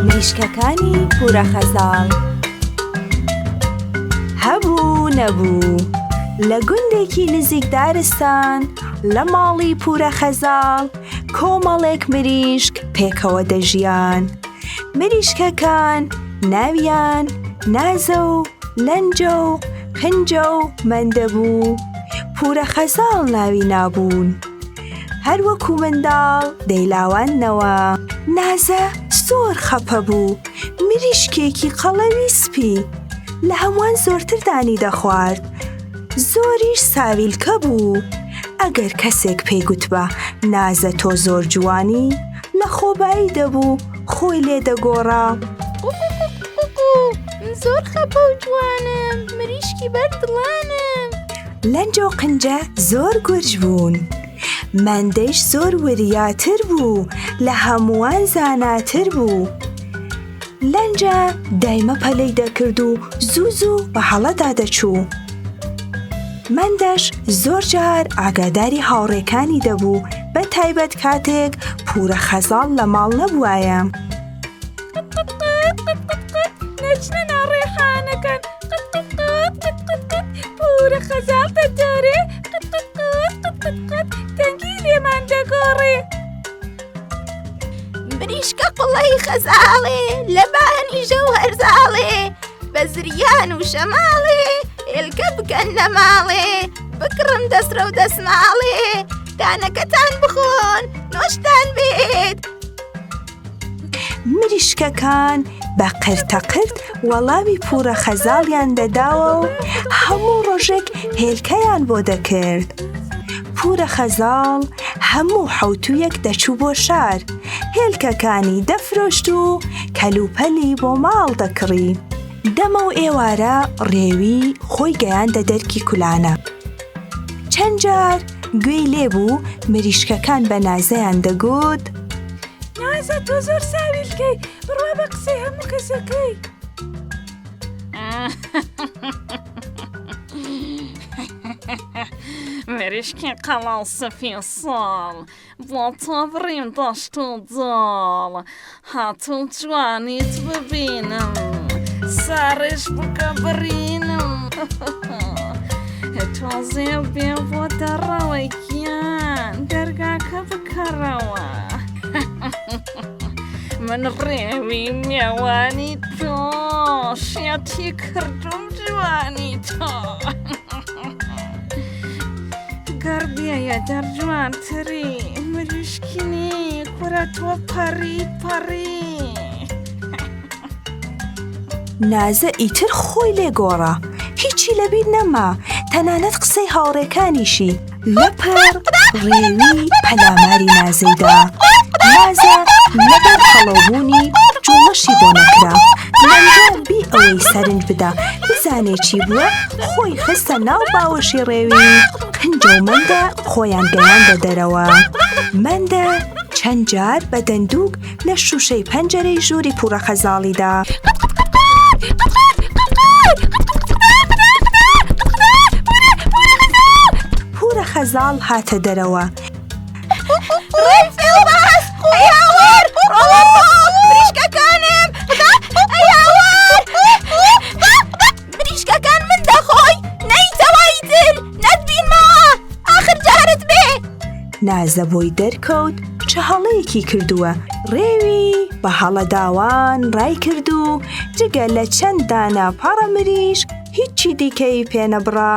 مریشکەکانی پورە خەزاڵ. هەبوو نەبوو لە گوندێکی نزیک دارستان لە ماڵی پورە خەزاڵ کۆمەڵێک مریشک پێکەوە دەژیان. مریشکەکان ناویان نازە و لەنجە و قنجە و مەندە بوو. پورە خەزاڵ ناوی نابوون، هەروەکو منداڵ دەیلاواننەوە. نازە زۆر خەپە بوو، مریشکێکی قەڵەوی سپی لە هەمووان زۆرتر دانی دەخوارد. زۆریش ساویلکە بوو. ئەگەر کەسێک پێی گوتبە نازە تۆ زۆر جوانی، لە خۆبایی دەبوو خۆی لێ دەگۆڕا. زۆر خەپە و جوانم، مریشکی بەردڵانم. لەنجە و قنجە زۆر گورج بوون. مەندەیش زۆر وریاتر بوو، لە هەمووان زاناتر بوو. لەنجە دایمە پەلەی دەکرد و زوو بە هەڵەدا دەچوو. مەندەش زۆر جار ئاگاداری هاوڕێکانی دەبوو، بە تایبەت کاتێک پورە خەزاڵ لە ماڵ نەبوایە. نەچنە ناو ڕێحانەکان، پورە خەزاڵ دەدۆرێ، دەنگی لێمان دەگۆڕێ. مریشکە قوڵەی خەزاڵێ، لە بانی ژەو هەرزاڵێ، بە زریان و شەماڵێ، هێلکە بکەن لە ماڵێ، بکڕن دەسرە و دەسماڵێ، دانەکەتان بخۆن نۆشتان بێت. مریشکەکان بە قرتەقرت وەڵامی پورە خەزاڵیان دەداوە و هەموو ڕۆژێک هێلکەیان بۆ دەکرد. پورە خەزاڵ هەموو حەوتویەک دەچوو بۆ شار، هێلکەکانی دەفرۆشت و کەلوپەلی بۆ ماڵ دەکڕی. دەمە و ئێوارە ڕێوی خۆی گەیاندە دەرکی کولانە. چەند جار گوێی لێبوو مریشکەکان بە نازەیان دەگوت: نازە تۆ زۆر ساویلکەی، بڕوا بە قسەی هەموو کەسەکەی. مریشکی قەڵاو سەفی ساڵ، بۆ تۆ بڕیم دەشت و دڵ، هاتوو جوانیت ببینم، ساڕێش بکە بڕینم. تۆزێ بێ بۆ دەڕەوەی گیان، دەرگاکە بکەڕەوە. من ڕێوی میێوانی تۆ، شێتی کردوم جوانی تۆ. گەردێیە دەرجوانتری، مریشکینی کورە تۆ پەڕی پەڕی. نازە ئیتر خۆی لێگۆڕا، هیچی لەبیر نەما، تەنانەت قسەی هاوڕێکانیشی لەپەر ڕێوی پەلاماری نازەیدا. نازە لەبەر خەڵەوبوونی جوڵەشی بۆ نەکرا، لەنجە بی ئەوەی سەرنج بدا بزانێ چی بووە، خۆی خستە ناو باوەشی ڕێوی. قنجە و مەندە خۆیان گەیاندە دەرەوە. مەندە چەند جار بە دەندووک لە شوشەی پەنجەرەی ژووری پورە خەزاڵیدا. پورە خەزاڵ هاتە دەرەوە. ڕێفێڵباس، ئەیاوەر، ڕۆڵەڕۆڵ، مریشکەکانم، ئەیاوەر. مریشکەکان من دەخۆی، نەیتەوای تر، نەتبینمەوە، ئاخر جارت بێ. نازە بۆی دەرکەوت، چه هەڵەیەکی کردووە. ڕێوی بە هەڵەداوان ڕای کرد و جگە لە چەند دانە پەڕە مریشک هیچی دیکەی پێ نەبڕا.